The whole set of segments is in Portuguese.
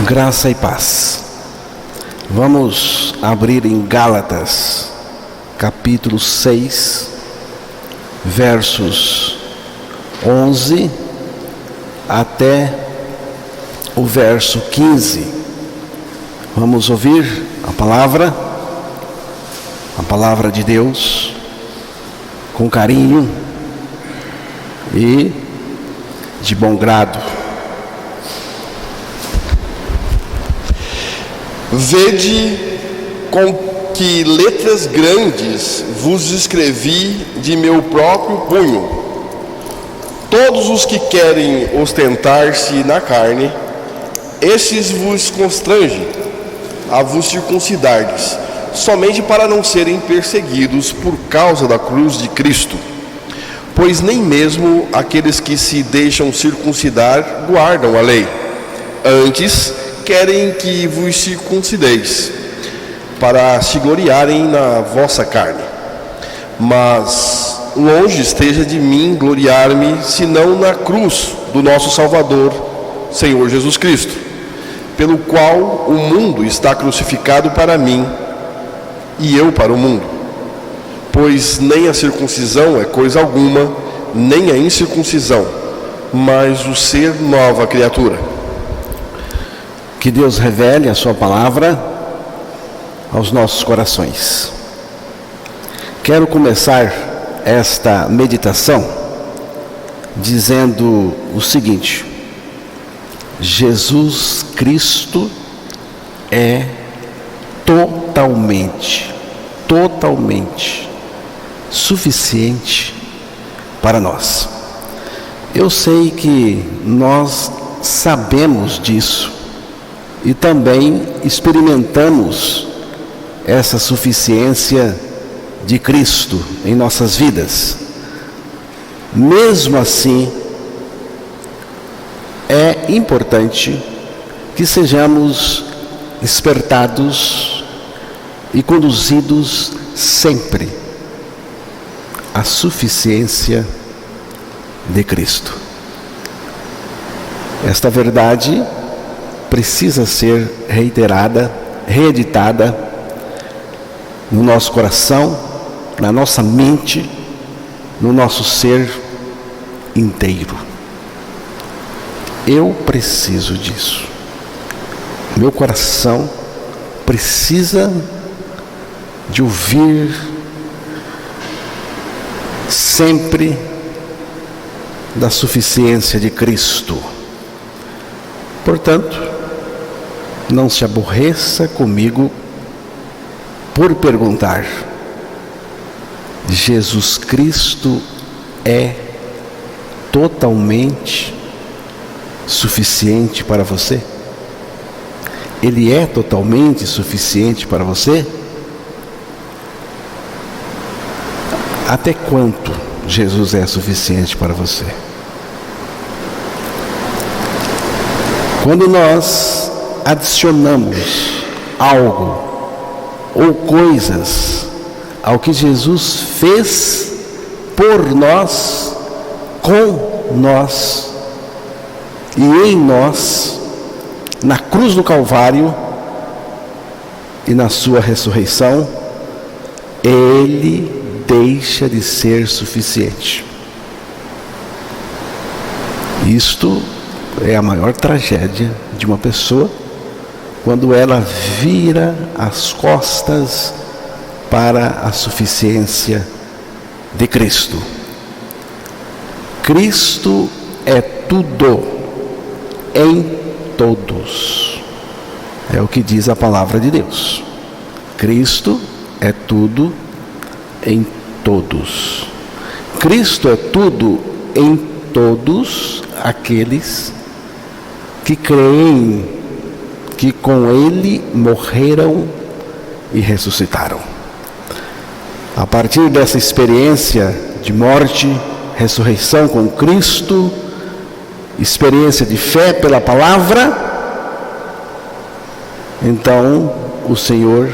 Graça e paz. Vamos abrir em Gálatas, capítulo 6, versos 11 até o verso 15. Vamos ouvir a palavra de Deus, com carinho e de bom grado. Vede com que letras grandes vos escrevi de meu próprio punho. Todos os que querem ostentar-se na carne, esses vos constrangem a vos circuncidardes, somente para não serem perseguidos por causa da cruz de Cristo. Pois nem mesmo aqueles que se deixam circuncidar guardam a lei. Antes, querem que vos circuncideis, para se gloriarem na vossa carne. Mas longe esteja de mim gloriar-me, senão na cruz do nosso Salvador, Senhor Jesus Cristo, pelo qual o mundo está crucificado para mim, e eu para o mundo. Pois nem a circuncisão é coisa alguma, nem a incircuncisão, mas o ser nova criatura. Que Deus revele a sua palavra aos nossos corações. Quero começar esta meditação dizendo o seguinte: Jesus Cristo é totalmente suficiente para nós. Eu sei que nós sabemos disso e também experimentamos essa suficiência de Cristo em nossas vidas. Mesmo assim, é importante que sejamos despertados e conduzidos sempre à suficiência de Cristo. Esta verdade precisa ser reiterada, reeditada no nosso coração, na nossa mente, no nosso ser inteiro. Eu preciso disso. Meu coração precisa de ouvir sempre da suficiência de Cristo. Portanto, não se aborreça comigo por perguntar: Jesus Cristo é totalmente suficiente para você? Ele é totalmente suficiente para você? Até quanto Jesus é suficiente para você? Quando nós adicionamos algo ou coisas ao que Jesus fez por nós, com nós e em nós, na cruz do Calvário e na sua ressurreição, Ele deixa de ser suficiente. Isto é a maior tragédia de uma pessoa, quando ela vira as costas para a suficiência de Cristo. Cristo é tudo em todos. É o que diz a palavra de Deus. Cristo é tudo em todos. Cristo é tudo em todos aqueles que creem que com Ele morreram e ressuscitaram. A partir dessa experiência de morte, ressurreição com Cristo, experiência de fé pela palavra, então o Senhor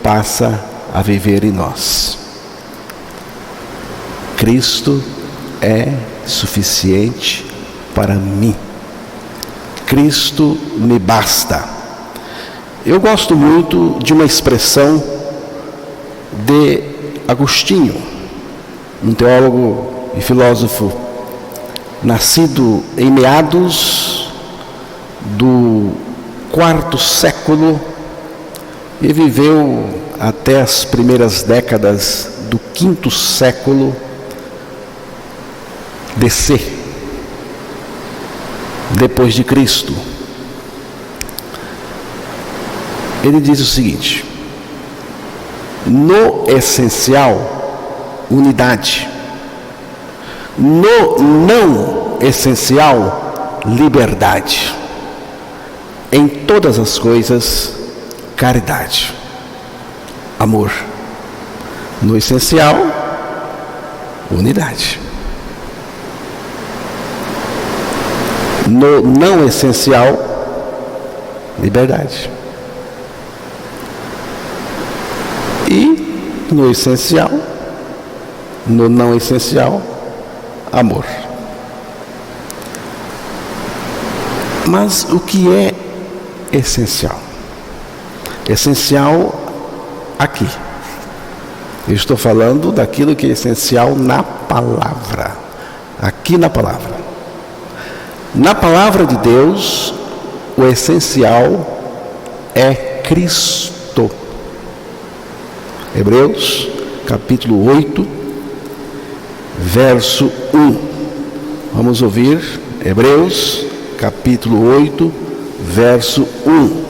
passa a viver em nós. Cristo é suficiente para mim. Cristo me basta. Eu gosto muito de uma expressão de Agostinho, um teólogo e filósofo nascido em meados do IV século e viveu até as primeiras décadas do V século DC, depois de Cristo. Ele diz o seguinte: no essencial, unidade; no não essencial, liberdade; em todas as coisas, caridade, amor. No essencial, unidade; no não essencial, liberdade; e no essencial, no não essencial, amor. Mas o que é essencial? Essencial aqui. Eu estou falando daquilo que é essencial na palavra. Aqui na palavra. Na palavra de Deus, o essencial é Cristo. Hebreus, capítulo 8, verso 1. Vamos ouvir Hebreus, capítulo 8, verso 1.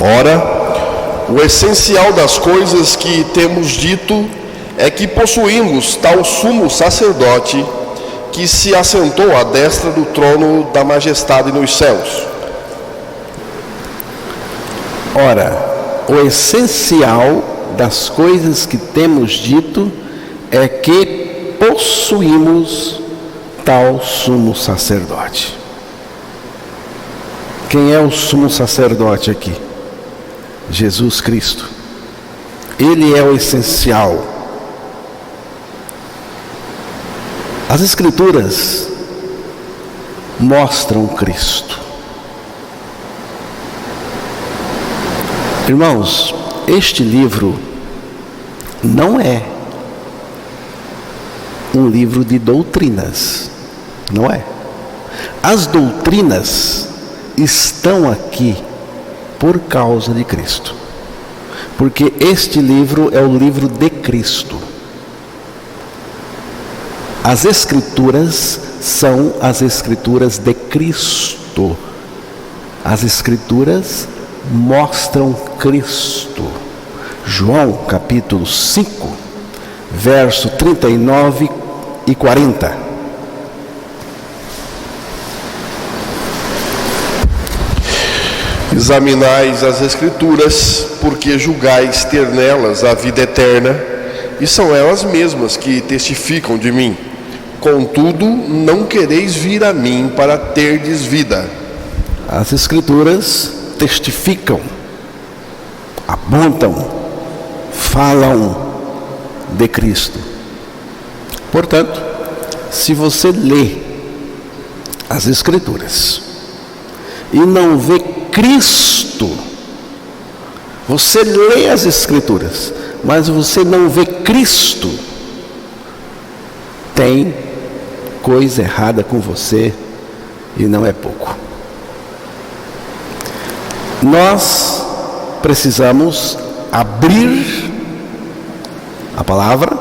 Ora, o essencial das coisas que temos dito é que possuímos tal sumo sacerdote que se assentou à destra do trono da majestade nos céus. Ora, o essencial das coisas que temos dito é que possuímos tal sumo sacerdote. Quem é o sumo sacerdote aqui? Jesus Cristo. Ele é o essencial. As Escrituras mostram Cristo. Irmãos, este livro não é um livro de doutrinas, não é. As doutrinas estão aqui por causa de Cristo, porque este livro é o livro de Cristo. As Escrituras são as Escrituras de Cristo. As Escrituras mostram Cristo. João capítulo 5, verso 39 e 40. Examinais as Escrituras, porque julgais ter nelas a vida eterna, e são elas mesmas que testificam de mim. Contudo, não quereis vir a mim para terdes vida. As Escrituras testificam, apontam, falam de Cristo. Portanto, se você lê as Escrituras e não vê Cristo, você lê as Escrituras, mas você não vê Cristo, tem coisa errada com você, e não é pouco. Nós precisamos abrir a palavra,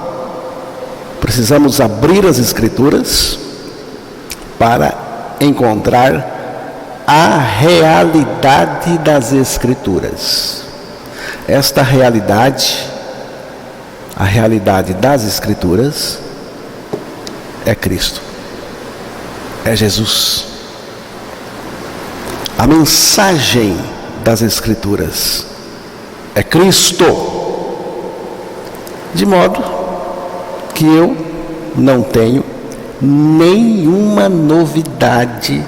precisamos abrir as Escrituras para encontrar a realidade das Escrituras. Esta realidade, a realidade das Escrituras, é Cristo, é Jesus. A mensagem das Escrituras é Cristo, de modo que eu não tenho nenhuma novidade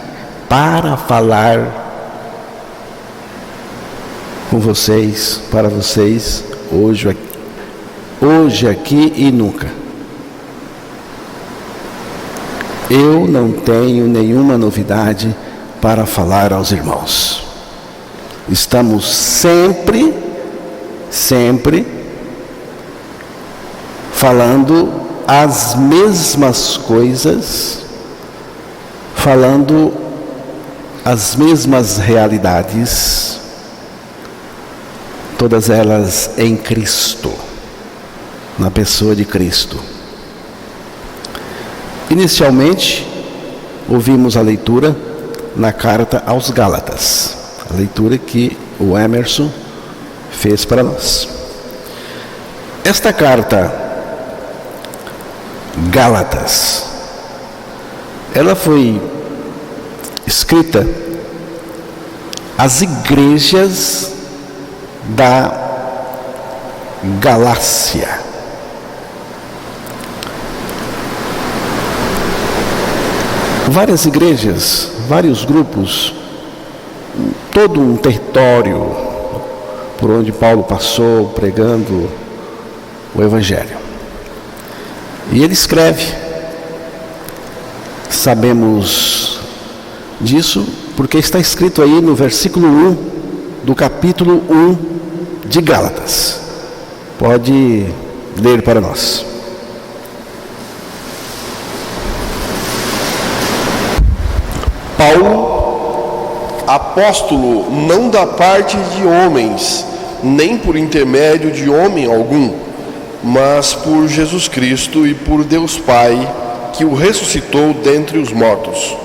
para falar com vocês, para vocês, hoje aqui e nunca. eu não tenho nenhuma novidade para falar aos irmãos. Estamos sempre falando as mesmas coisas, falando as mesmas realidades, todas elas em Cristo, na pessoa de Cristo. Inicialmente, ouvimos a leitura na carta aos Gálatas, a leitura que o Emerson fez para nós. Esta carta, Gálatas, ela foi escrita às igrejas da Galácia. Várias igrejas, vários grupos, todo um território por onde Paulo passou pregando o Evangelho. E ele escreve, sabemos disso porque está escrito aí no versículo 1 do capítulo 1 de Gálatas. Pode ler para nós. Paulo, apóstolo, não da parte de homens, nem por intermédio de homem algum, mas por Jesus Cristo e por Deus Pai, que o ressuscitou dentre os mortos.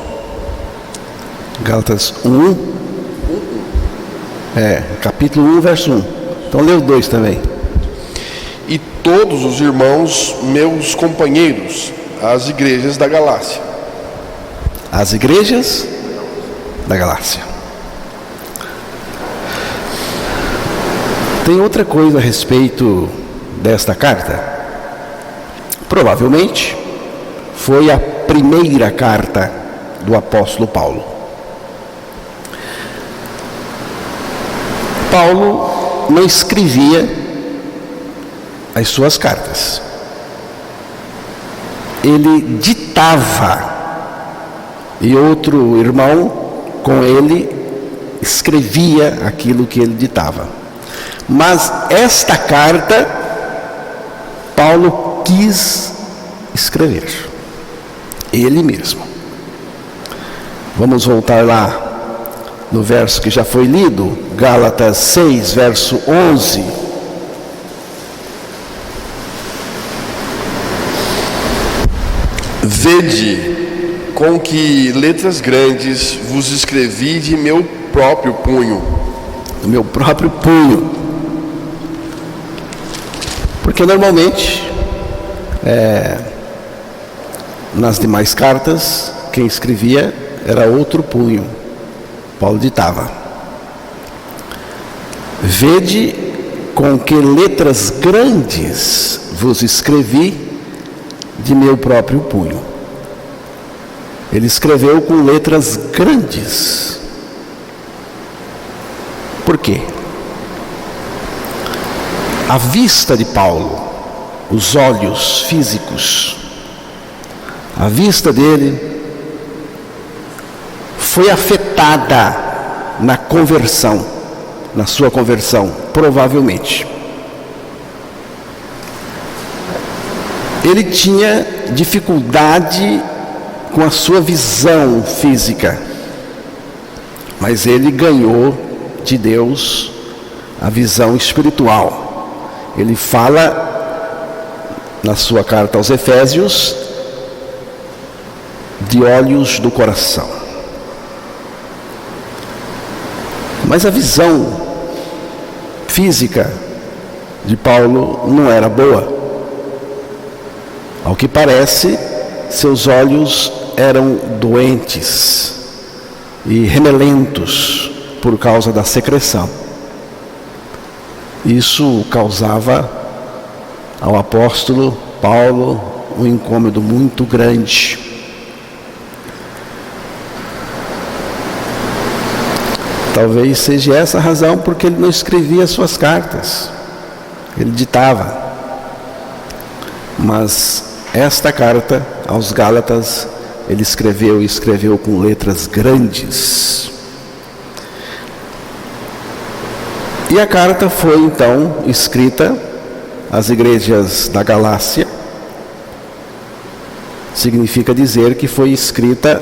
Gálatas 1, capítulo 1, verso 1. Então lê o 2 também. E todos os irmãos, meus companheiros, as igrejas da Galácia. As igrejas da Galácia. Tem outra coisa a respeito desta carta. Provavelmente foi a primeira carta do apóstolo Paulo. Paulo não escrevia as suas cartas. Ele ditava. E outro irmão com ele escrevia aquilo que ele ditava. Mas esta carta, Paulo quis escrever. Ele mesmo. Vamos voltar lá no verso que já foi lido, Gálatas 6, verso 11. Vede com que letras grandes vos escrevi de meu próprio punho. Do meu próprio punho. Porque normalmente, nas demais cartas, quem escrevia era outro punho. Paulo ditava. Vede com que letras grandes vos escrevi de meu próprio punho. Ele escreveu com letras grandes. Por quê? A vista de Paulo, os olhos físicos, a vista dele foi afetada na conversão, na sua conversão, provavelmente. Ele tinha dificuldade com a sua visão física, mas ele ganhou de Deus a visão espiritual. Ele fala na sua carta aos Efésios de olhos do coração. Mas a visão física de Paulo não era boa. Ao que parece, seus olhos eram doentes e remelentos por causa da secreção. Isso causava ao apóstolo Paulo um incômodo muito grande. Talvez seja essa a razão porque ele não escrevia suas cartas. Ele ditava. Mas esta carta aos Gálatas ele escreveu com letras grandes. E a carta foi então escrita às igrejas da Galácia. Significa dizer que foi escrita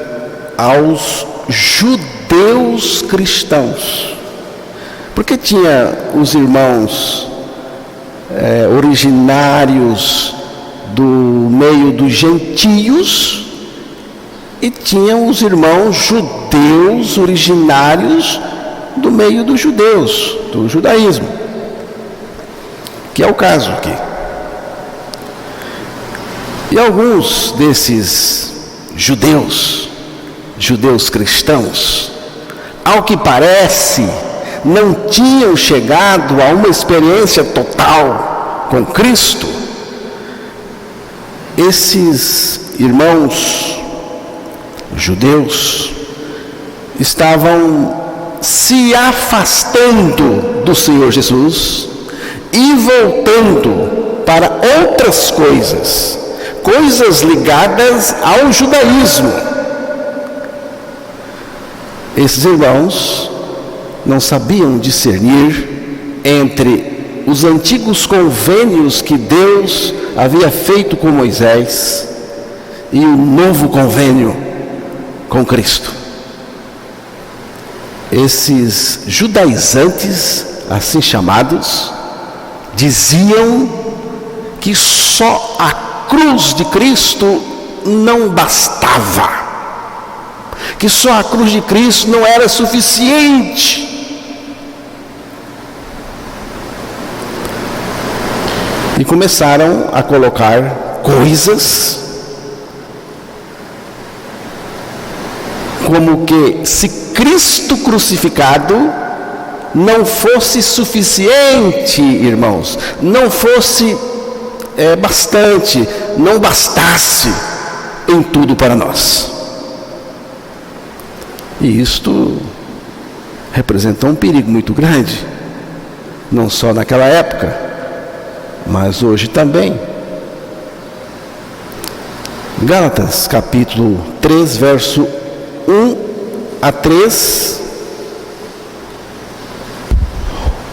aos judeus cristãos. Porque tinha os irmãos originários do meio dos gentios e tinham os irmãos judeus originários do meio dos judeus, do judaísmo, que é o caso aqui. E alguns desses judeus cristãos, ao que parece, não tinham chegado a uma experiência total com Cristo. Esses irmãos judeus estavam se afastando do Senhor Jesus e voltando para outras coisas ligadas ao judaísmo. Esses irmãos não sabiam discernir entre os antigos convênios que Deus havia feito com Moisés e o novo convênio com Cristo. Esses judaizantes, assim chamados, diziam que só a cruz de Cristo não bastava, que só a cruz de Cristo não era suficiente. E começaram a colocar coisas como que se Cristo crucificado não fosse suficiente, irmãos, não fosse bastante, não bastasse em tudo para nós. E isto representou um perigo muito grande, não só naquela época, mas hoje também. Gálatas capítulo 3, verso 1 a 3.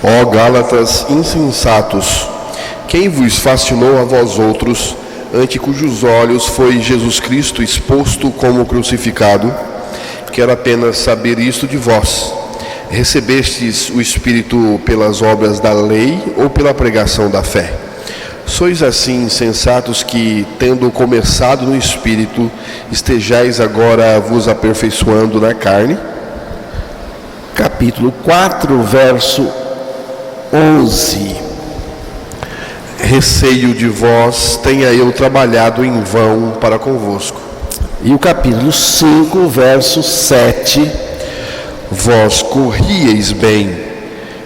Ó Gálatas insensatos, quem vos fascinou a vós outros, ante cujos olhos foi Jesus Cristo exposto como crucificado? Quero apenas saber isto de vós: recebestes o Espírito pelas obras da lei ou pela pregação da fé? Sois assim insensatos que, tendo começado no Espírito, estejais agora vos aperfeiçoando na carne? Capítulo 4, verso 11. Receio de vós tenha eu trabalhado em vão para convosco. E o capítulo 5, verso 7. Vós corrieis bem.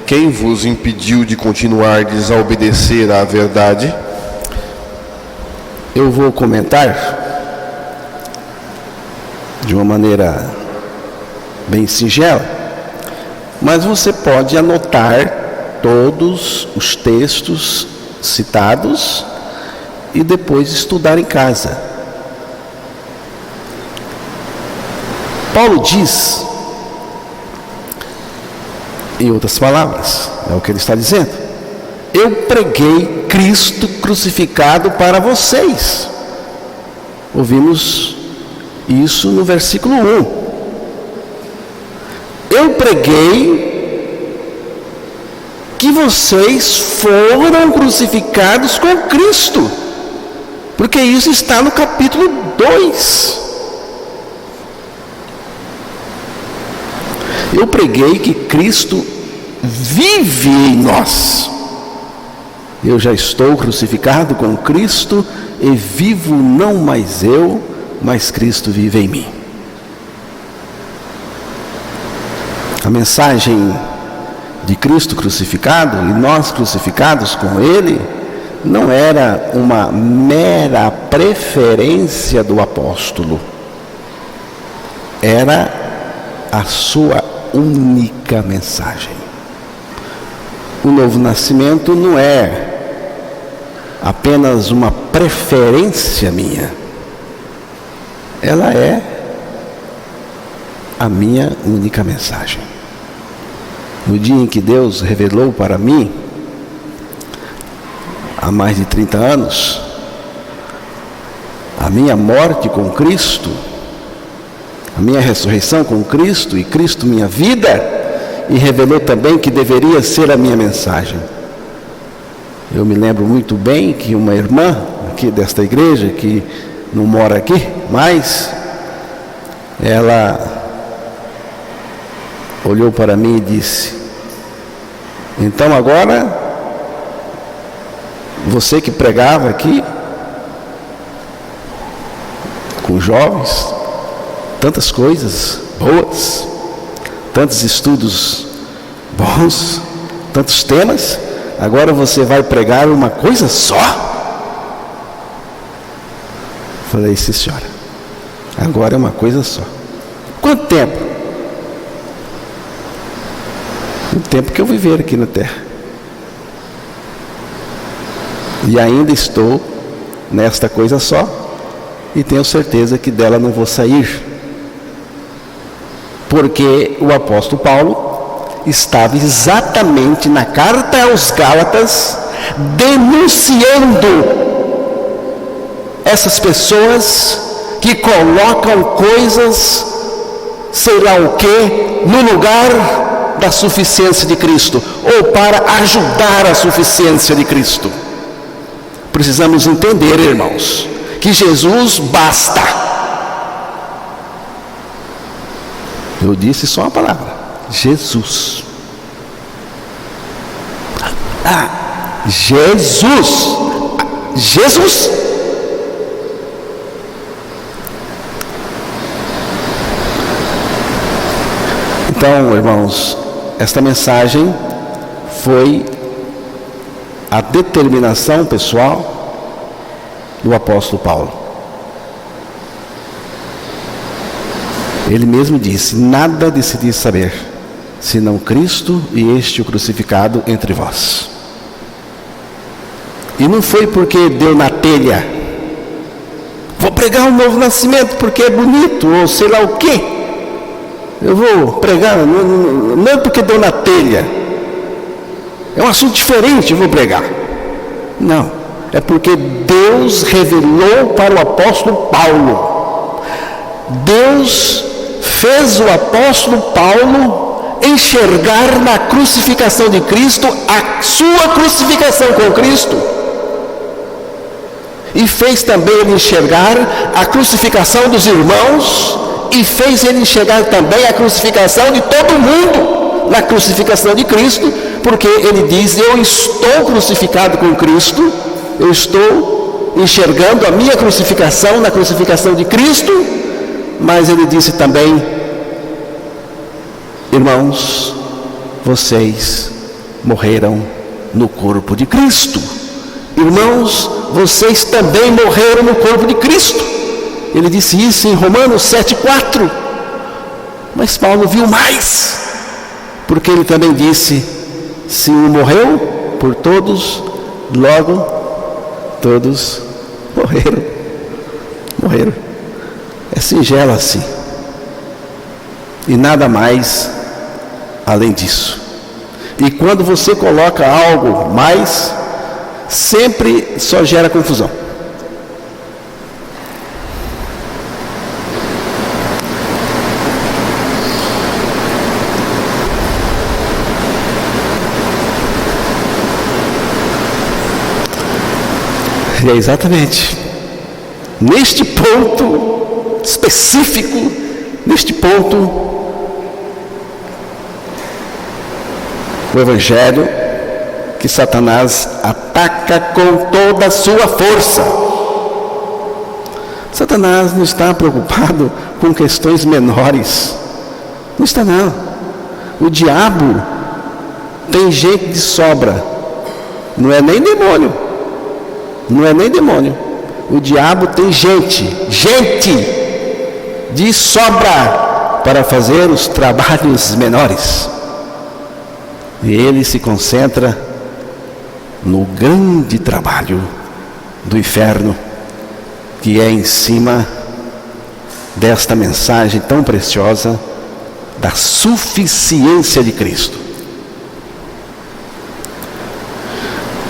Quem vos impediu de continuardes a obedecer à verdade? Eu vou comentar de uma maneira bem singela, mas você pode anotar todos os textos citados e depois estudar em casa. Paulo diz, em outras palavras, é o que ele está dizendo: eu preguei Cristo crucificado para vocês. Ouvimos isso no versículo 1. Eu preguei que vocês foram crucificados com Cristo, porque isso está no capítulo 2. Eu preguei que Cristo vive em nós. Eu já estou crucificado com Cristo e vivo não mais eu, mas Cristo vive em mim. A mensagem de Cristo crucificado e nós crucificados com Ele não era uma mera preferência do apóstolo, era a sua única mensagem. O novo nascimento não é apenas uma preferência minha, ela é a minha única mensagem. No dia em que Deus revelou para mim, há mais de 30 anos, a minha morte com Cristo, a minha ressurreição com Cristo e Cristo minha vida, e revelou também que deveria ser a minha mensagem. Eu me lembro muito bem que uma irmã aqui desta igreja, que não mora aqui mais, ela olhou para mim e disse: então agora, você que pregava aqui, com jovens, tantas coisas boas, tantos estudos bons, tantos temas, agora você vai pregar uma coisa só? Falei: sim, senhora, agora é uma coisa só. Quanto tempo? O tempo que eu viver aqui na terra. E ainda estou nesta coisa só, e tenho certeza que dela não vou sair. Porque o apóstolo Paulo estava exatamente na carta aos Gálatas denunciando essas pessoas que colocam coisas, sei lá o que, no lugar da suficiência de Cristo, ou para ajudar a suficiência de Cristo. Precisamos entender, irmãos, que Jesus basta. Eu disse só uma palavra: Jesus. Jesus. Jesus. Então, irmãos, esta mensagem foi a determinação pessoal do apóstolo Paulo. Ele mesmo disse: nada decidi saber, senão Cristo e este o crucificado entre vós. E não foi porque deu na telha: vou pregar um novo nascimento porque é bonito, ou sei lá o quê. Eu vou pregar, não é porque deu na telha, é um assunto diferente, eu vou pregar. Não, é porque Deus revelou para o apóstolo Paulo. Deus fez o apóstolo Paulo enxergar na crucificação de Cristo a sua crucificação com Cristo, e fez também ele enxergar a crucificação dos irmãos, e fez ele enxergar também a crucificação de todo mundo na crucificação de Cristo, porque ele diz: eu estou crucificado com Cristo, eu estou enxergando a minha crucificação na crucificação de Cristo. Mas ele disse também: irmãos, vocês morreram no corpo de Cristo. Irmãos, vocês também morreram no corpo de Cristo. Ele disse isso em Romanos 7,4. Mas Paulo viu mais, porque ele também disse: se um morreu por todos, logo todos morreram. Morreram. É singelo assim, e nada mais além disso. E quando você coloca algo mais, sempre só gera confusão. E é exatamente neste ponto específico, neste ponto, o Evangelho, que Satanás ataca com toda a sua força. Satanás não está preocupado com questões menores. Não está, não. O diabo tem gente de sobra. Não é nem demônio. Não é nem demônio. O diabo tem gente de sobra para fazer os trabalhos menores. E ele se concentra no grande trabalho do inferno, que é em cima desta mensagem tão preciosa da suficiência de Cristo.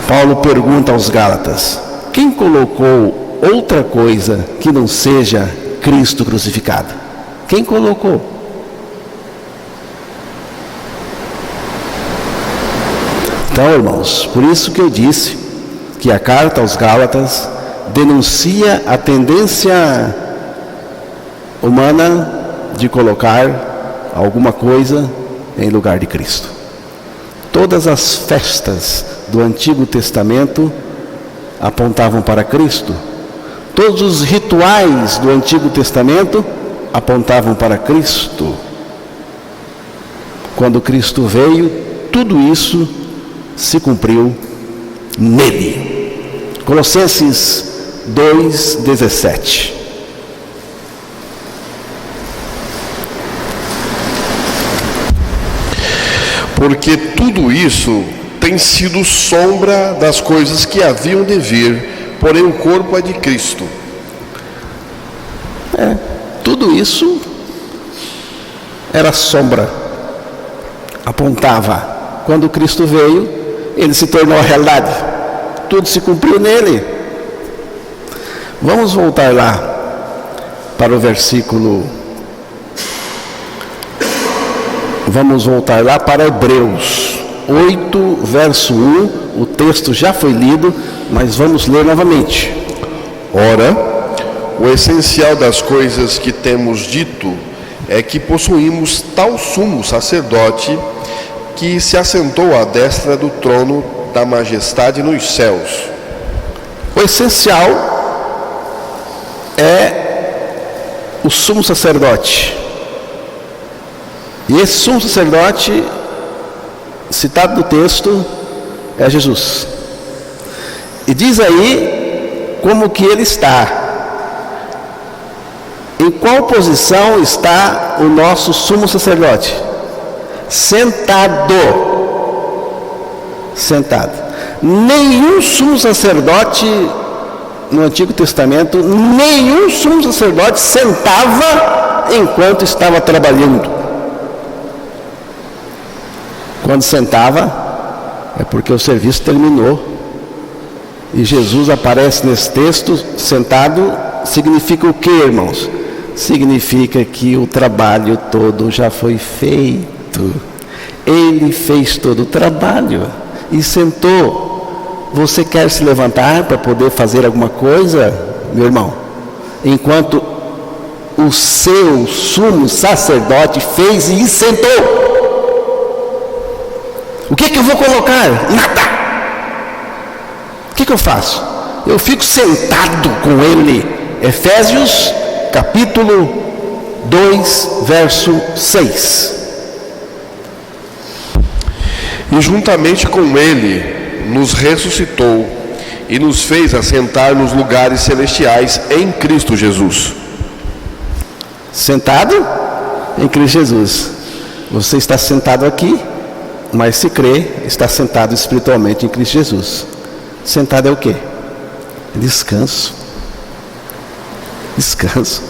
Paulo pergunta aos Gálatas: quem colocou outra coisa que não seja Cristo crucificado? Quem colocou? Então, irmãos, por isso que eu disse que a carta aos Gálatas denuncia a tendência humana de colocar alguma coisa em lugar de Cristo. Todas as festas do Antigo Testamento apontavam para Cristo. Todos os rituais do Antigo Testamento apontavam para Cristo. Quando Cristo veio, tudo isso se cumpriu nele. Colossenses 2:17. Porque tudo isso tem sido sombra das coisas que haviam de vir, porém o corpo é de Cristo. Tudo isso era sombra, apontava. Quando Cristo veio, ele se tornou a realidade. Tudo se cumpriu nele. Vamos voltar lá para o versículo. Vamos voltar lá para Hebreus 8, verso 1. O texto já foi lido, mas vamos ler novamente. Ora, o essencial das coisas que temos dito é que possuímos tal sumo sacerdote que se assentou à destra do trono da majestade nos céus. O essencial é o sumo sacerdote. E esse sumo sacerdote, citado no texto, é Jesus. E diz aí como que ele está. Em qual posição está o nosso sumo sacerdote? Sentado. Nenhum sumo sacerdote no Antigo Testamento, nenhum sumo sacerdote sentava enquanto estava trabalhando. Quando sentava, é porque o serviço terminou. E Jesus aparece nesse texto, sentado, significa o que, irmãos? Significa que o trabalho todo já foi feito. Ele fez todo o trabalho e sentou. Você quer se levantar para poder fazer alguma coisa, meu irmão? Enquanto o seu sumo sacerdote fez e sentou. O que eu vou colocar? Nada. O que eu faço? Eu fico sentado com ele. Efésios capítulo 2, verso 6. E juntamente com ele nos ressuscitou e nos fez assentar nos lugares celestiais em Cristo Jesus. Sentado em Cristo Jesus. Você está sentado aqui, mas se crê, está sentado espiritualmente em Cristo Jesus. Sentado é o quê? Descanso. Descanso.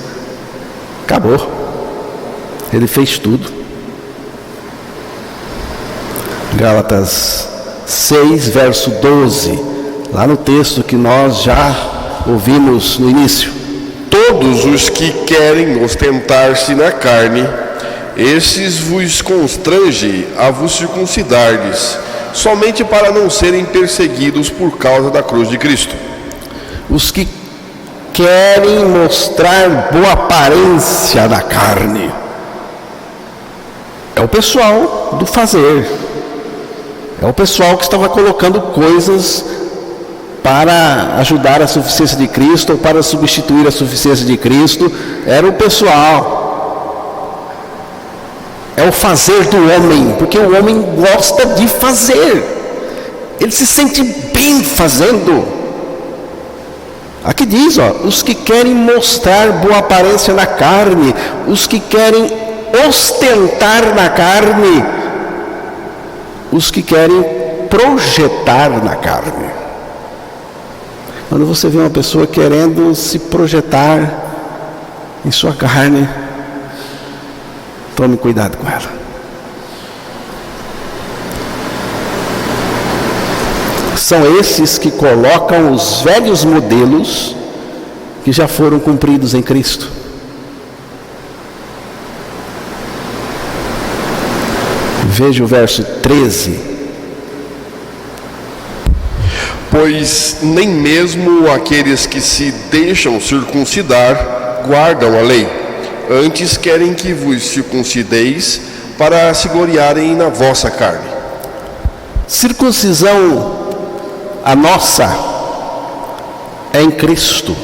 Acabou. Ele fez tudo. Gálatas 6, verso 12. Lá no texto que nós já ouvimos no início. Todos os que querem ostentar-se na carne, esses vos constrange a vos circuncidardes, somente para não serem perseguidos por causa da cruz de Cristo. Os que querem mostrar boa aparência na carne é o pessoal do fazer, é o pessoal que estava colocando coisas para ajudar a suficiência de Cristo ou para substituir a suficiência de Cristo. Era o pessoal, é o fazer do homem, porque o homem gosta de fazer, ele se sente bem fazendo. Aqui diz, os que querem mostrar boa aparência na carne, os que querem ostentar na carne, os que querem projetar na carne. Quando você vê uma pessoa querendo se projetar, em sua carne, tome cuidado com ela. São esses que colocam os velhos modelos que já foram cumpridos em Cristo. Veja o verso 13. Pois nem mesmo aqueles que se deixam circuncidar guardam a lei. Antes querem que vos circuncideis para se gloriarem na vossa carne. Circuncisão, a nossa, é em Cristo.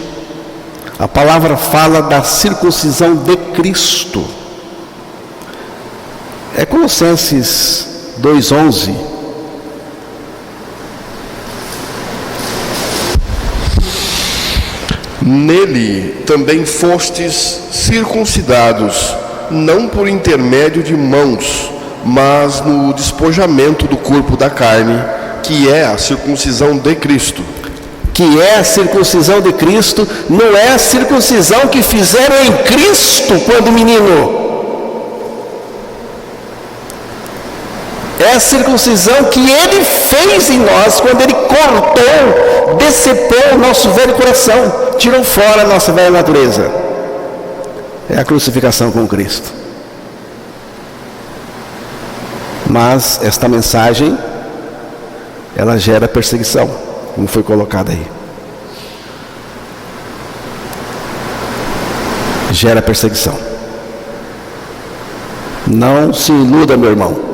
A palavra fala da circuncisão de Cristo. É Colossenses 2:11. Nele também fostes circuncidados, não por intermédio de mãos, mas no despojamento do corpo da carne, que é a circuncisão de Cristo. Que é a circuncisão de Cristo, não é a circuncisão que fizeram em Cristo quando menino. É a circuncisão que Ele fez em nós quando Ele cortou, decepou o nosso velho coração, tirou fora a nossa velha natureza. É a crucificação com Cristo. Mas esta mensagem, ela gera perseguição, como foi colocado aí. Gera perseguição. Não se iluda, meu irmão.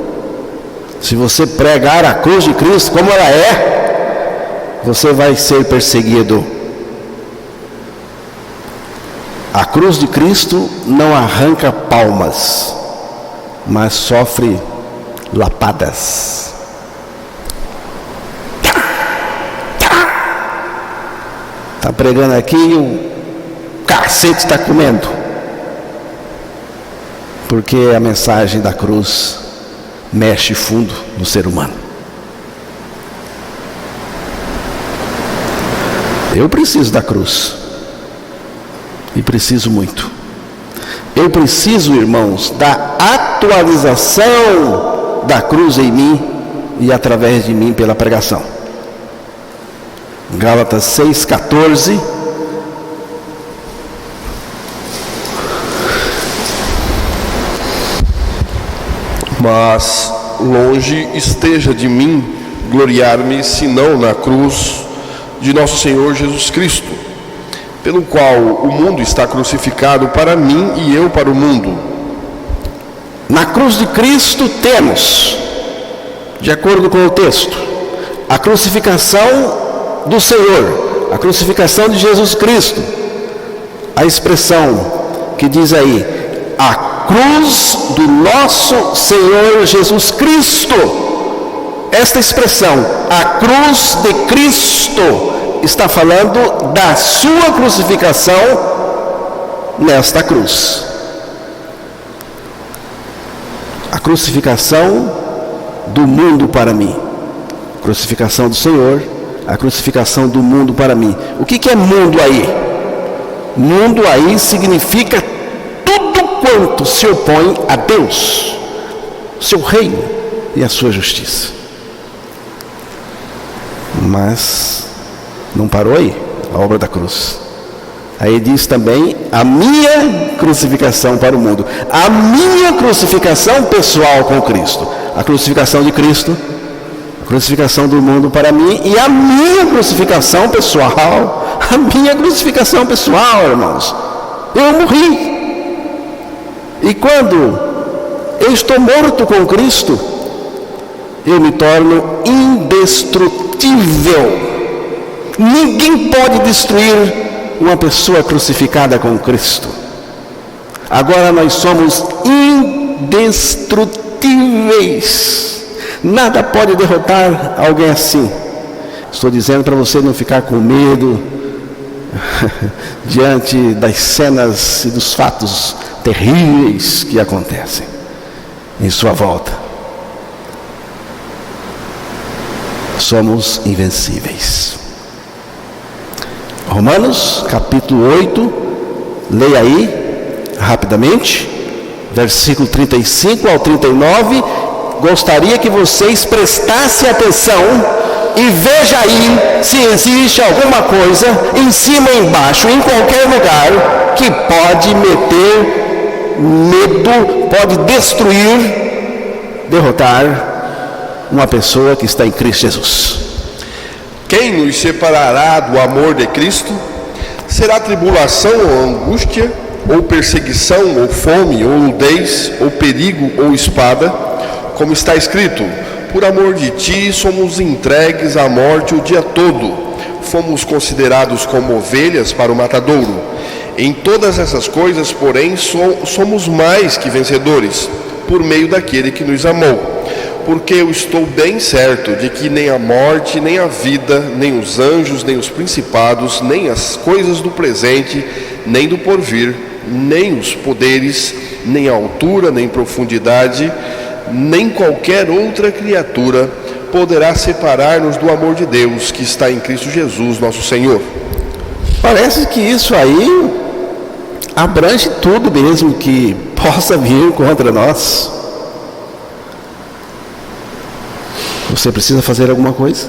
Se você pregar a cruz de Cristo como ela é, você vai ser perseguido. A cruz de Cristo não arranca palmas, mas sofre lapadas. Está pregando aqui e o cacete está comendo. Porque a mensagem da cruz mexe fundo no ser humano. Eu preciso da cruz. E preciso muito. Eu preciso, irmãos, da atualização da cruz em mim e através de mim pela pregação. Gálatas 6:14. Mas longe esteja de mim gloriar-me, senão na cruz de nosso Senhor Jesus Cristo, pelo qual o mundo está crucificado para mim e eu para o mundo. Na cruz de Cristo temos, de acordo com o texto, a crucificação do Senhor, a crucificação de Jesus Cristo. A expressão que diz aí, a cruz do nosso Senhor Jesus Cristo. Esta expressão, a cruz de Cristo, está falando da sua crucificação nesta cruz. A crucificação do mundo para mim. A crucificação do Senhor, a crucificação do mundo para mim. O que é mundo aí? Mundo aí significa tudo quanto se opõe a Deus, seu reino e a sua justiça. Mas não parou aí a obra da cruz. Aí diz também a minha crucificação para o mundo, a minha crucificação pessoal com Cristo, a crucificação de Cristo, a crucificação do mundo para mim e a minha crucificação pessoal, a minha crucificação pessoal, irmãos. Eu morri. E quando eu estou morto com Cristo, eu me torno indestrutível. Ninguém pode destruir uma pessoa crucificada com Cristo. Agora nós somos indestrutíveis. Nada pode derrotar alguém assim. Estou dizendo para você não ficar com medo diante das cenas e dos fatos terríveis que acontecem em sua volta. Somos invencíveis. Romanos capítulo 8, leia aí, rapidamente, versículo 35 ao 39, gostaria que vocês prestassem atenção e veja aí se existe alguma coisa em cima e embaixo, em qualquer lugar, que pode meter medo, pode destruir, derrotar uma pessoa que está em Cristo Jesus. Quem nos separará do amor de Cristo? Será tribulação ou angústia, ou perseguição, ou fome, ou nudez, ou perigo, ou espada? Como está escrito: por amor de ti somos entregues à morte o dia todo, fomos considerados como ovelhas para o matadouro. Em todas essas coisas, porém, somos mais que vencedores, por meio daquele que nos amou. Porque eu estou bem certo de que nem a morte, nem a vida, nem os anjos, nem os principados, nem as coisas do presente, nem do porvir, nem os poderes, nem a altura, nem profundidade, nem qualquer outra criatura poderá separar-nos do amor de Deus que está em Cristo Jesus, nosso Senhor. Parece que isso aí abrange tudo mesmo que possa vir contra nós. Você precisa fazer alguma coisa.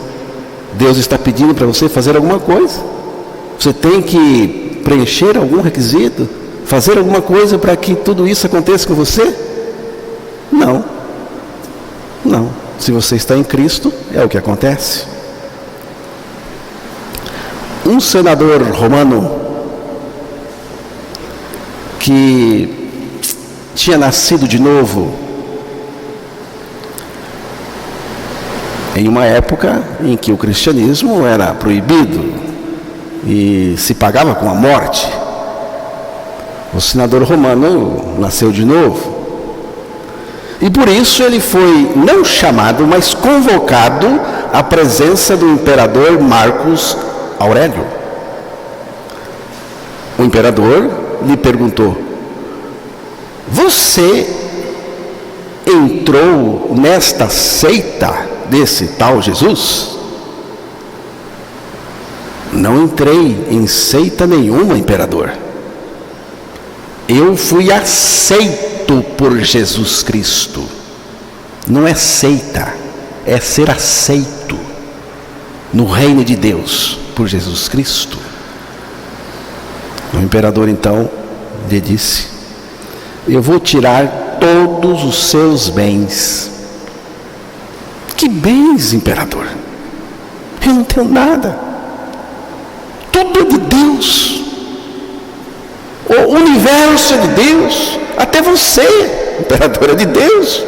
Deus está pedindo para você fazer alguma coisa. Você tem que preencher algum requisito, fazer alguma coisa para que tudo isso aconteça com você? Não. Não. Se você está em Cristo, é o que acontece. Um senador romano que tinha nascido de novo em uma época em que o cristianismo era proibido e se pagava com a morte. O senador romano nasceu de novo. E por isso ele foi não chamado, mas convocado à presença do imperador Marcos Aurélio. O imperador lhe perguntou: você entrou nesta seita desse tal Jesus? Não entrei em seita nenhuma, imperador. Eu fui aceito por Jesus Cristo. Não é seita, é ser aceito no reino de Deus por Jesus Cristo. O imperador então lhe disse: eu vou tirar todos os seus bens. Que bens, imperador? Eu não tenho nada. Tudo é de Deus. O universo é de Deus. Até você, imperador, é de Deus.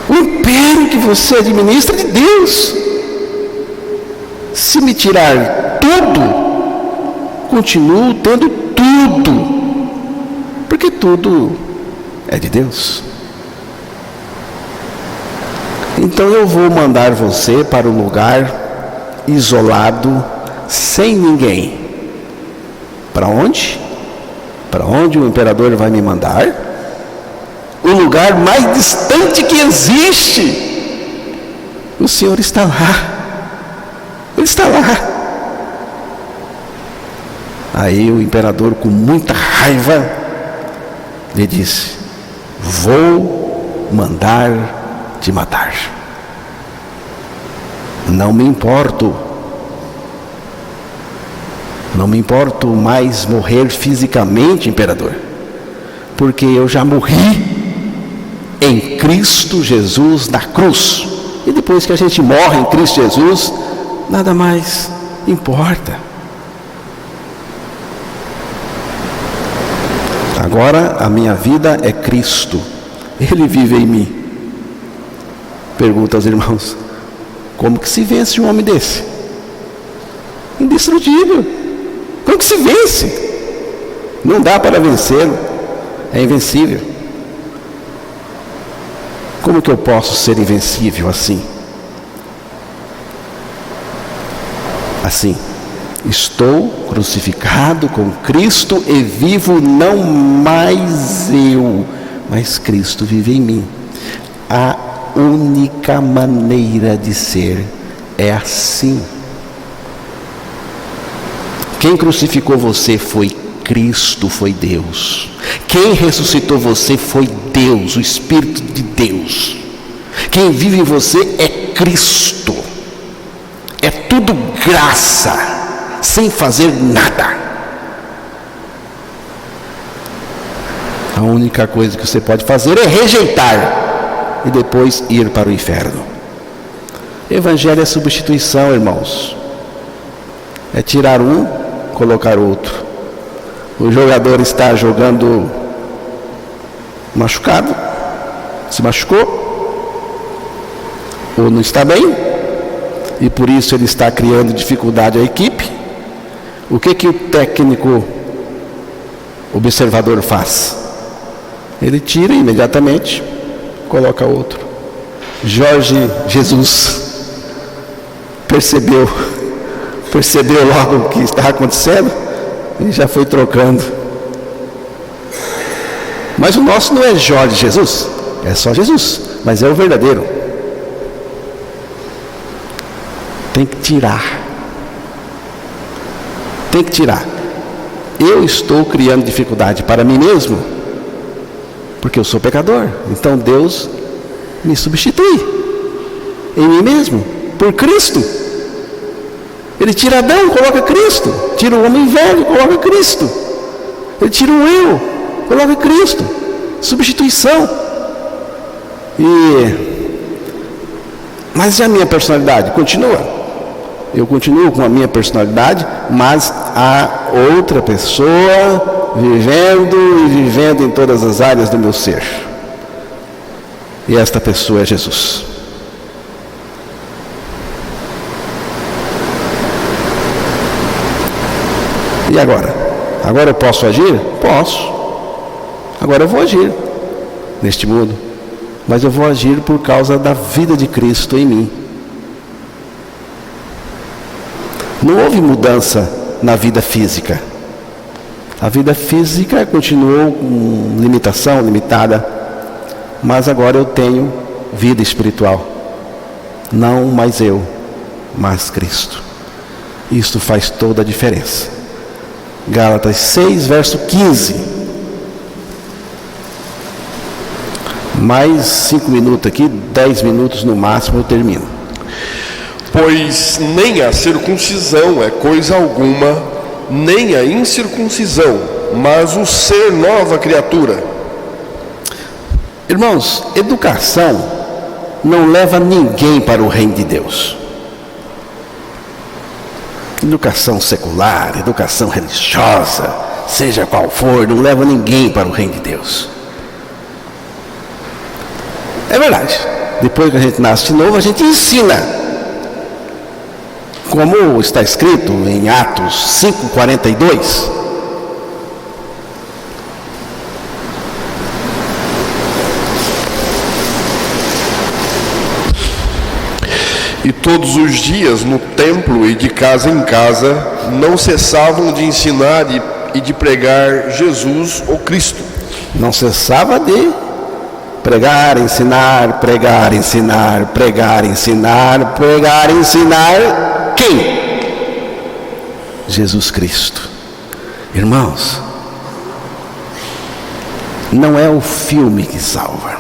O império que você administra é de Deus. Se me tirar tudo, continuo tendo tudo, porque tudo é de Deus. Então eu vou mandar você para um lugar isolado, sem ninguém. Para onde? Para onde o imperador vai me mandar? O lugar mais distante que existe. O Senhor está lá. Ele está lá. Aí o imperador, com muita raiva, lhe disse: vou mandar te matar. Não me importo mais morrer fisicamente, imperador, porque eu já morri em Cristo Jesus na cruz, e depois que a gente morre em Cristo Jesus, nada mais importa. Agora a minha vida é Cristo, Ele vive em mim. Pergunta aos irmãos: como que se vence um homem desse? Indestrutível. Como que se vence? Não dá para vencê-lo. É invencível. Como que eu posso ser invencível assim? Assim: estou crucificado com Cristo e vivo não mais eu, mas Cristo vive em mim. A única maneira de ser é assim. Quem crucificou você foi Cristo, foi Deus. Quem ressuscitou você foi Deus, o Espírito de Deus. Quem vive em você é Cristo. É tudo graça, sem fazer nada. A única coisa que você pode fazer é rejeitar e depois ir para o inferno. Evangelho é substituição, irmãos. É tirar um, colocar outro. O jogador está jogando machucado, se machucou, ou não está bem, e por isso ele está criando dificuldade à equipe. O que o técnico observador faz? Ele tira imediatamente, coloca outro. Jorge Jesus percebeu logo o que estava acontecendo e já foi trocando. Mas o nosso não é Jorge Jesus, é só Jesus, mas é o verdadeiro. Tem que tirar. Tem que tirar. Eu estou criando dificuldade para mim mesmo, porque eu sou pecador. Então Deus me substitui em mim mesmo, por Cristo. Ele tira Adão, coloca Cristo. Tira o homem velho, coloca Cristo. Ele tira o eu, coloca Cristo. Substituição. Mas e a minha personalidade? Continua. Eu continuo com a minha personalidade, mas há outra pessoa vivendo em todas as áreas do meu ser. E esta pessoa é Jesus. E agora? Agora eu posso agir? Posso. Agora eu vou agir neste mundo. Mas eu vou agir por causa da vida de Cristo em mim. Não houve mudança na vida física. A vida física continuou com limitação, limitada. Mas agora eu tenho vida espiritual. Não mais eu, mas Cristo. Isto faz toda a diferença. Gálatas 6, verso 15. Mais 5 minutos aqui, 10 minutos no máximo eu termino. Pois nem a circuncisão é coisa alguma, nem a incircuncisão, mas o ser nova criatura. Irmãos, educação não leva ninguém para o reino de Deus. Educação secular, educação religiosa, seja qual for, não leva ninguém para o reino de Deus. É verdade. Depois que a gente nasce de novo, a gente ensina. Como está escrito em Atos 5:42. E todos os dias no templo e de casa em casa não cessavam de ensinar e de pregar Jesus, o Cristo. Não cessava de pregar, ensinar, pregar, ensinar, pregar, ensinar, pregar, ensinar. Quem? Jesus Cristo. Irmãos, não é o filme que salva,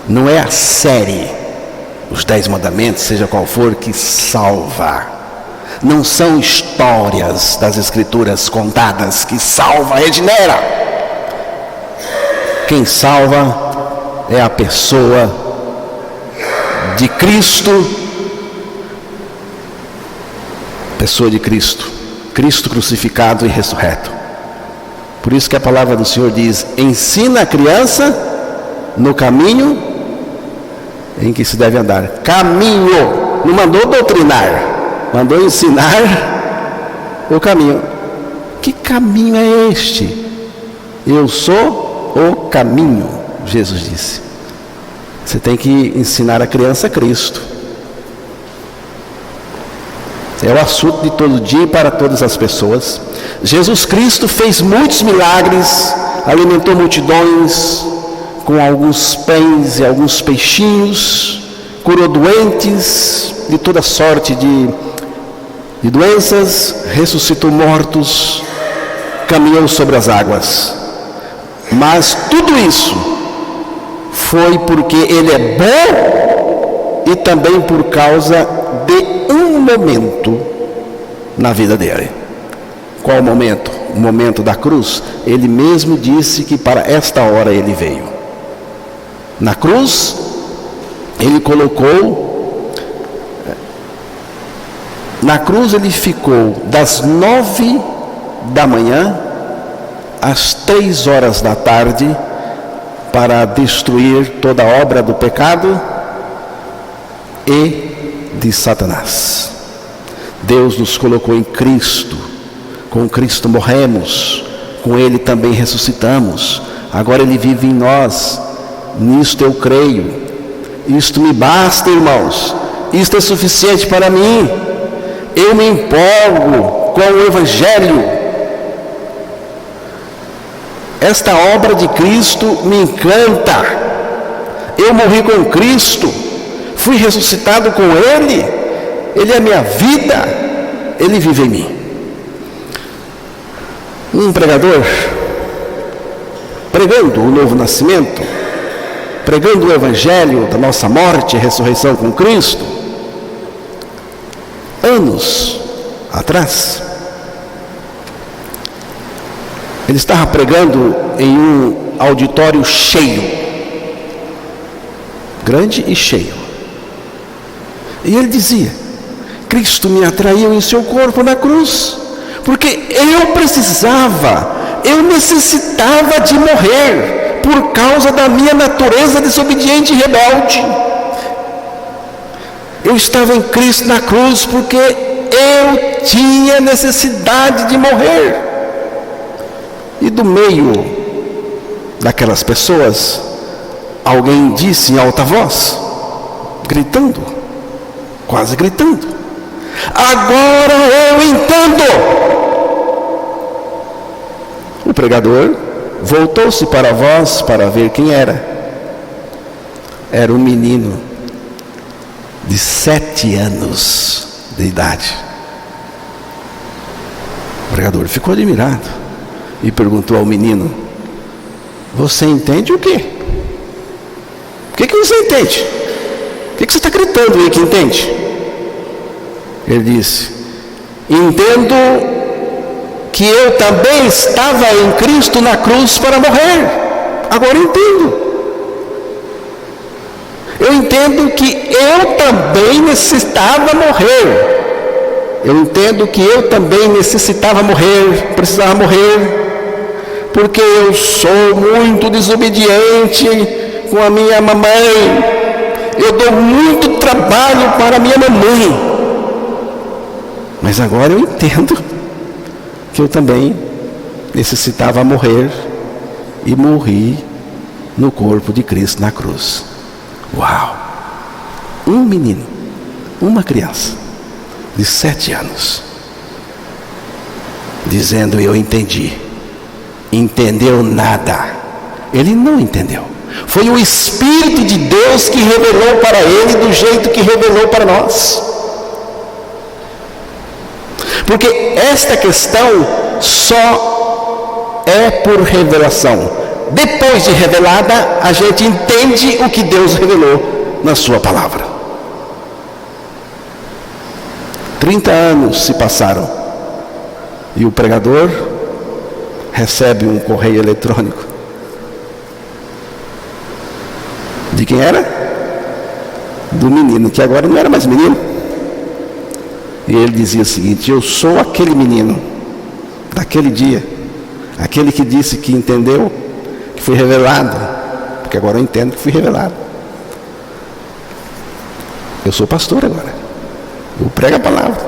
não é a série, os 10 mandamentos, seja qual for, que salva. Não são histórias das Escrituras contadas que salva, regenera. Quem salva é a pessoa de Cristo. Pessoa de Cristo. Cristo crucificado e ressurreto. Por isso que a palavra do Senhor diz: ensina a criança no caminho em que se deve andar. Caminho. Não mandou doutrinar, mandou ensinar o caminho. Que caminho é este? Eu sou o caminho, Jesus disse. Você tem que ensinar a criança Cristo. É o assunto de todo dia e para todas as pessoas. Jesus Cristo fez muitos milagres, alimentou multidões com alguns pães e alguns peixinhos, curou doentes de toda sorte de doenças, ressuscitou mortos, caminhou sobre as águas. Mas tudo isso foi porque ele é bom e também por causa de um momento na vida dele. Qual momento? O momento da cruz. Ele mesmo disse que para esta hora ele veio. Na cruz, ele colocou, na cruz ele ficou das 9 da manhã às 3 horas da tarde para destruir toda a obra do pecado e de Satanás. Deus nos colocou em Cristo, com Cristo morremos, com Ele também ressuscitamos, agora Ele vive em nós, nisto eu creio, isto me basta, irmãos, isto é suficiente para mim, eu me empolgo com o Evangelho, esta obra de Cristo me encanta, eu morri com Cristo, fui ressuscitado com Ele, Ele é a minha vida, Ele vive em mim. Um pregador, pregando o novo nascimento, pregando o Evangelho da nossa morte e ressurreição com Cristo, anos atrás, ele estava pregando em um auditório cheio, grande e cheio, e ele dizia: Cristo me atraiu em seu corpo na cruz, porque eu necessitava de morrer por causa da minha natureza desobediente e rebelde. Eu estava em Cristo na cruz porque eu tinha necessidade de morrer. E do meio daquelas pessoas, alguém disse em alta voz, gritando, quase gritando: agora eu entendo. O pregador voltou-se para a voz para ver quem era. Era um menino de 7 anos de idade. O pregador ficou admirado e perguntou ao menino: você entende o quê? O que você entende? O que você está gritando aí que entende? Ele disse: entendo que eu também estava em Cristo na cruz para morrer. Agora entendo. Eu entendo que eu também necessitava morrer. Eu entendo que eu também necessitava morrer, precisava morrer, porque eu sou muito desobediente com a minha mamãe. Eu dou muito trabalho para a minha mamãe. Mas agora eu entendo que eu também necessitava morrer e morri no corpo de Cristo na cruz. Uau! Um menino, uma criança de 7 anos, dizendo: eu entendi. Entendeu nada. Ele não entendeu. Foi o Espírito de Deus que revelou para ele do jeito que revelou para nós. Porque esta questão só é por revelação. Depois de revelada, a gente entende o que Deus revelou na sua palavra. 30 anos se passaram e o pregador recebe um correio eletrônico. De quem era? Do menino, que agora não era mais menino. E ele dizia o seguinte: eu sou aquele menino daquele dia, aquele que disse que entendeu, que foi revelado, porque agora eu entendo que fui revelado. Eu sou pastor agora, eu prego a palavra,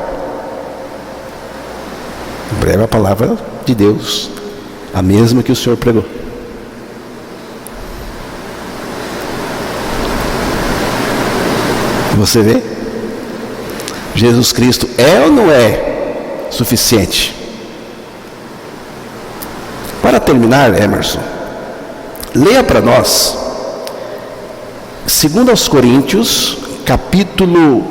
eu prego a palavra de Deus, a mesma que o Senhor pregou. Você vê? Jesus Cristo é ou não é suficiente? Para terminar, Emerson, leia para nós 2 Coríntios, capítulo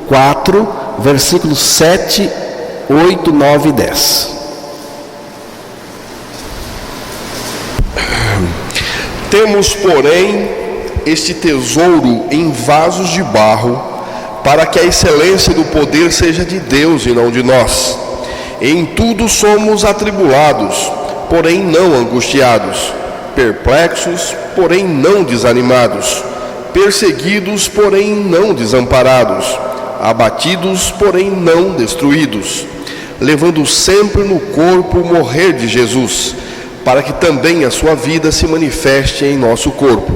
4, versículos 7, 8, 9 e 10. Temos, porém, este tesouro em vasos de barro, para que a excelência do poder seja de Deus e não de nós. Em tudo somos atribulados, porém não angustiados, perplexos, porém não desanimados, perseguidos, porém não desamparados, abatidos, porém não destruídos, levando sempre no corpo o morrer de Jesus, para que também a sua vida se manifeste em nosso corpo.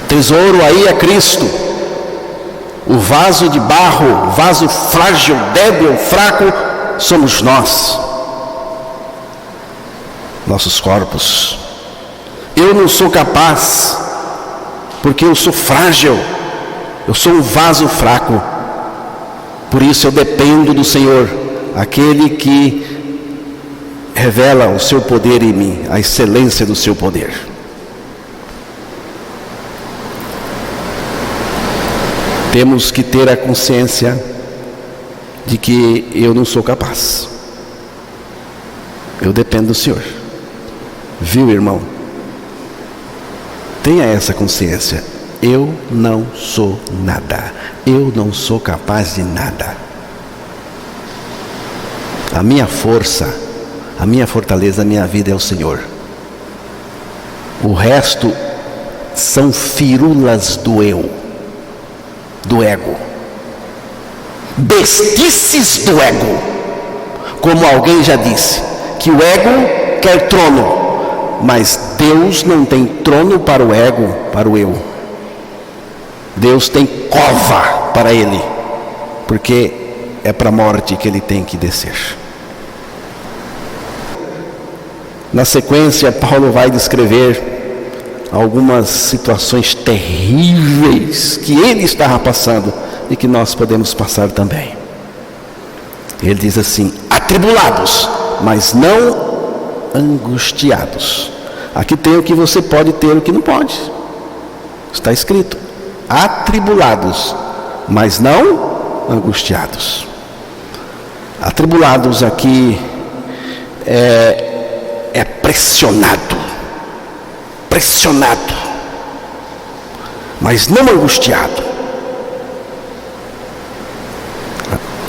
Tesouro aí é Cristo. O vaso de barro, o vaso frágil, débil, fraco, somos nós. Nossos corpos. Eu não sou capaz, porque eu sou frágil. Eu sou um vaso fraco. Por isso eu dependo do Senhor, aquele que revela o seu poder em mim, a excelência do seu poder. Temos que ter a consciência de que eu não sou capaz. Eu dependo do Senhor. Viu, irmão? Tenha essa consciência. Eu não sou nada. Eu não sou capaz de nada. A minha força, a minha fortaleza, a minha vida é o Senhor. O resto são firulas do eu, do ego, bestices do ego. Como alguém já disse, que o ego quer trono, mas Deus não tem trono para o ego, para o eu. Deus tem cova para ele, porque é para a morte que ele tem que descer. Na sequência, Paulo vai descrever algumas situações terríveis que ele estava passando e que nós podemos passar também. Ele diz assim: atribulados, mas não angustiados. Aqui tem o que você pode ter e o que não pode. Está escrito: atribulados, mas não angustiados. Atribulados aqui é pressionado, mas não angustiado.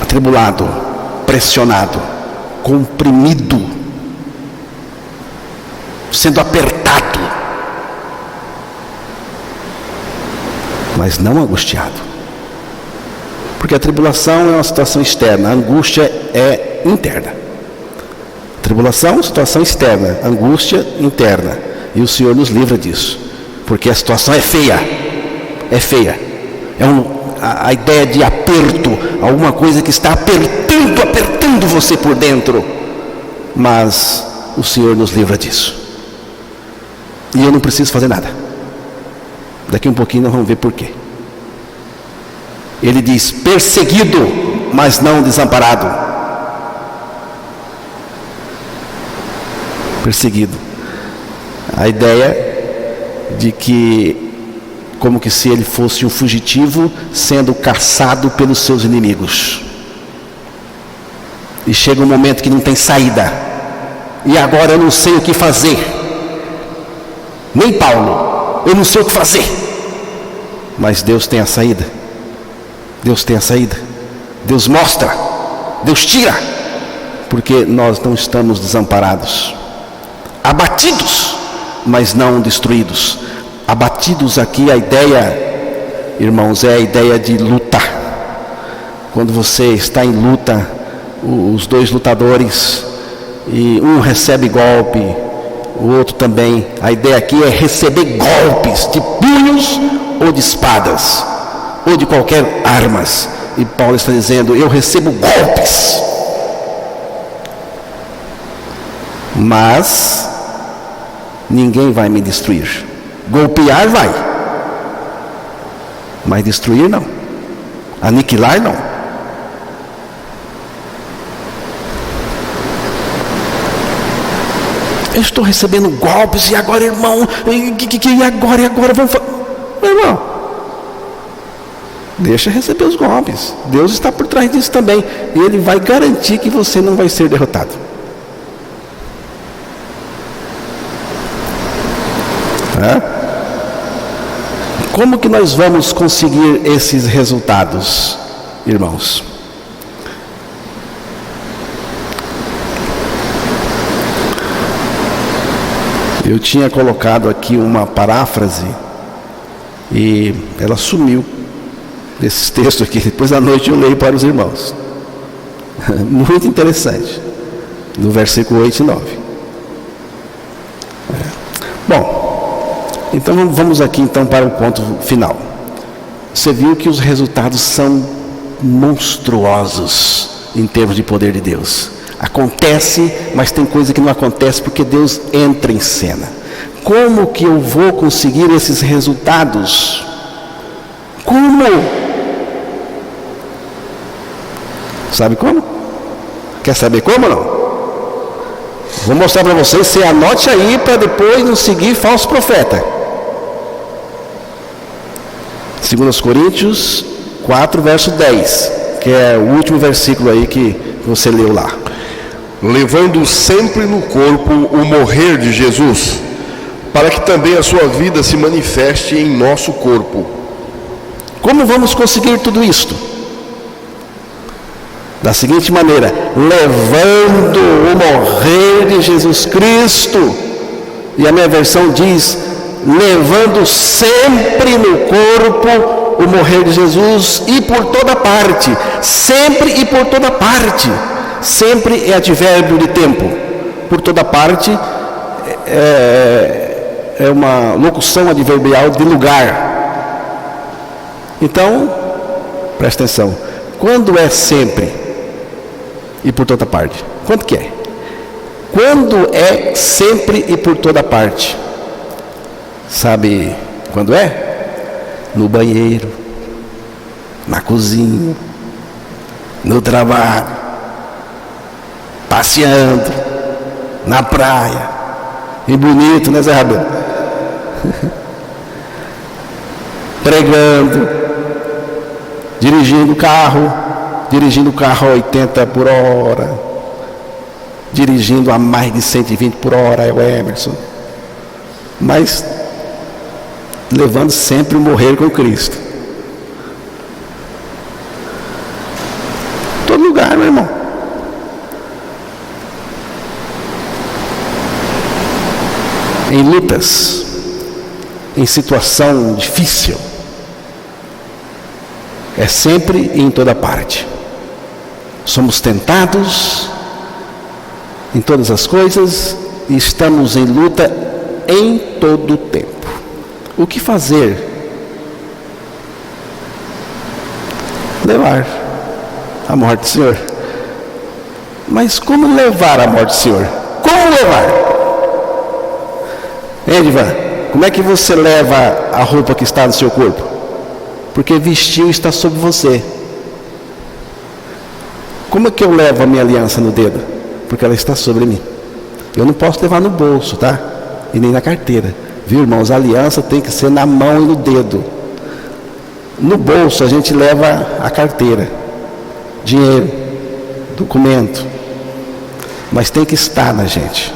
Atribulado, pressionado, comprimido, sendo apertado, mas não angustiado. Porque a tribulação é uma situação externa, a angústia é interna. Tribulação, situação externa, angústia interna. E o Senhor nos livra disso, porque a situação é feia. A ideia de aperto, alguma coisa que está apertando você por dentro. Mas o Senhor nos livra disso. E eu não preciso fazer nada. Daqui um pouquinho nós vamos ver por quê. Ele diz: perseguido, mas não desamparado. Perseguido. A ideia de que, como que se ele fosse um fugitivo sendo caçado pelos seus inimigos. E chega um momento que não tem saída. E agora eu não sei o que fazer. Nem Paulo, eu não sei o que fazer. Mas Deus tem a saída. Deus tem a saída. Deus mostra. Deus tira. Porque nós não estamos desamparados. Abatidos, mas não destruídos. Abatidos aqui, a ideia, irmãos, é a ideia de luta. Quando você está em luta, os dois lutadores, e um recebe golpe, o outro também. A ideia aqui é receber golpes de punhos ou de espadas, ou de qualquer armas. E Paulo está dizendo: eu recebo golpes, mas ninguém vai me destruir. Golpear vai, mas destruir não. Aniquilar não. Eu estou recebendo golpes e agora, irmão, e agora vamos fazer. Meu irmão, deixa receber os golpes. Deus está por trás disso também, e Ele vai garantir que você não vai ser derrotado. né? Como que nós vamos conseguir esses resultados, irmãos? Eu tinha colocado aqui uma paráfrase e ela sumiu desses textos aqui. Depois da noite eu leio para os irmãos. Muito interessante. No versículo 8 e 9. Bom, então vamos aqui então para o ponto final. Você viu que os resultados são monstruosos em termos de poder de Deus. Acontece, mas tem coisa que não acontece porque Deus entra em cena. Como que eu vou conseguir esses resultados? Como? Sabe como? Quer saber como ou não? Vou mostrar para vocês, você anote aí para depois não seguir falso profeta. 2 Coríntios 4, verso 10, que é o último versículo aí que você leu lá. Levando sempre no corpo o morrer de Jesus, para que também a sua vida se manifeste em nosso corpo. Como vamos conseguir tudo isto? Da seguinte maneira: levando o morrer de Jesus Cristo. E a minha versão diz: levando sempre no corpo o morrer de Jesus, e por toda parte. Sempre e por toda parte. Sempre é advérbio de tempo. Por toda parte é uma locução adverbial de lugar. Então, presta atenção. Quando é sempre e por toda parte? Quando que é? Quando é sempre e por toda parte? Sabe quando é? No banheiro, na cozinha, no trabalho, passeando, na praia. E bonito, né, Zé Rabelo? Pregando, dirigindo o carro a 80 por hora, dirigindo a mais de 120 por hora, é o Emerson. Mas levando sempre o morrer com Cristo. Todo lugar, meu irmão. Em lutas, em situação difícil, é sempre e em toda parte. Somos tentados em todas as coisas e estamos em luta em todo o tempo. O que fazer? Levar a morte do Senhor. Mas como levar a morte do Senhor? Como levar? Edivan, como é que você leva a roupa que está no seu corpo? Porque vestiu está sobre você. Como é que eu levo a minha aliança no dedo? Porque ela está sobre mim. Eu não posso levar no bolso, tá? E nem na carteira. Viu, irmãos? A aliança tem que ser na mão e no dedo. No bolso a gente leva a carteira, dinheiro, documento. Mas tem que estar na gente.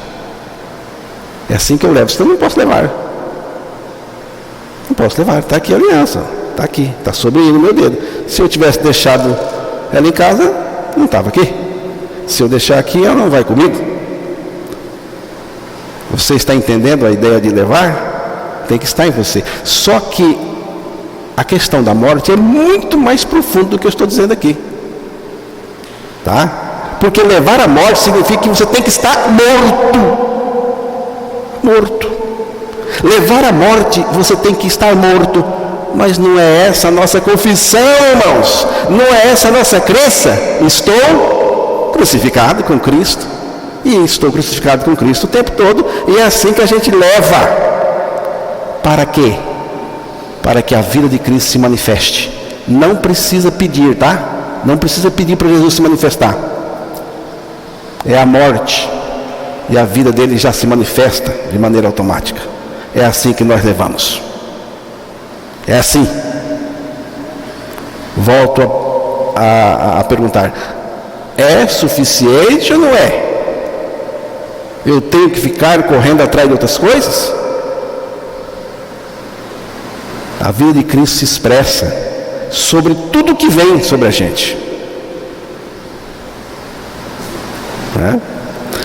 É assim que eu levo. Senão eu não posso levar. Não posso levar. Está aqui a aliança. Está aqui. Está sobre no meu dedo. Se eu tivesse deixado ela em casa, não estava aqui. Se eu deixar aqui, ela não vai comigo. Você está entendendo a ideia de levar? Tem que estar em você. Só que a questão da morte é muito mais profundo do que eu estou dizendo aqui. Tá? Porque levar a morte significa que você tem que estar morto. Morto. Levar a morte, você tem que estar morto. Mas não é essa a nossa confissão, irmãos. Não é essa a nossa crença. Estou crucificado com Cristo. E estou crucificado com Cristo o tempo todo. E é assim que a gente leva. Para quê? Para que a vida de Cristo se manifeste. Não precisa pedir, tá? Não precisa pedir para Jesus se manifestar. É a morte. E a vida dele já se manifesta de maneira automática. É assim que nós levamos. É assim. Volto a perguntar: é suficiente ou não é? Eu tenho que ficar correndo atrás de outras coisas? A vida de Cristo se expressa sobre tudo que vem sobre a gente.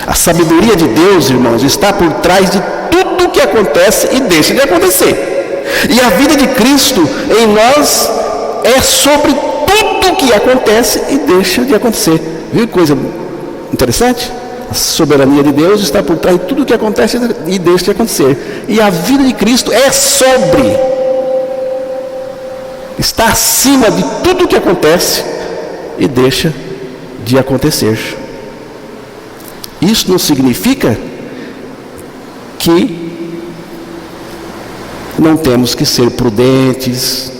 A sabedoria de Deus, irmãos, está por trás de tudo que acontece e deixa de acontecer. E a vida de Cristo em nós é sobre tudo que acontece e deixa de acontecer. Viu que coisa interessante? A soberania de Deus está por trás de tudo que acontece e deixa de acontecer. E a vida de Cristo é sobre, está acima de tudo que acontece e deixa de acontecer. Isso não significa que não temos que ser prudentes,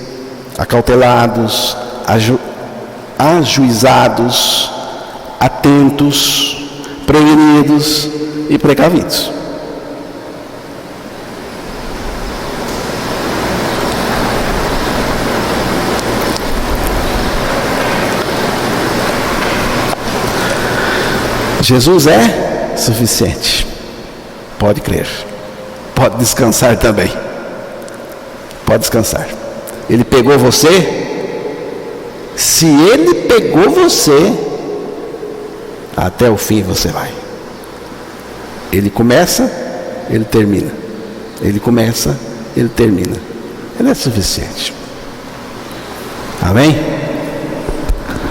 acautelados, ajuizados, atentos, prevenidos e precavidos. Jesus é suficiente. Pode crer. Pode descansar também. Pode descansar. Ele pegou você. Se Ele pegou você, até o fim você vai. Ele começa, Ele termina. Ele começa, Ele termina. Ele é suficiente. Amém?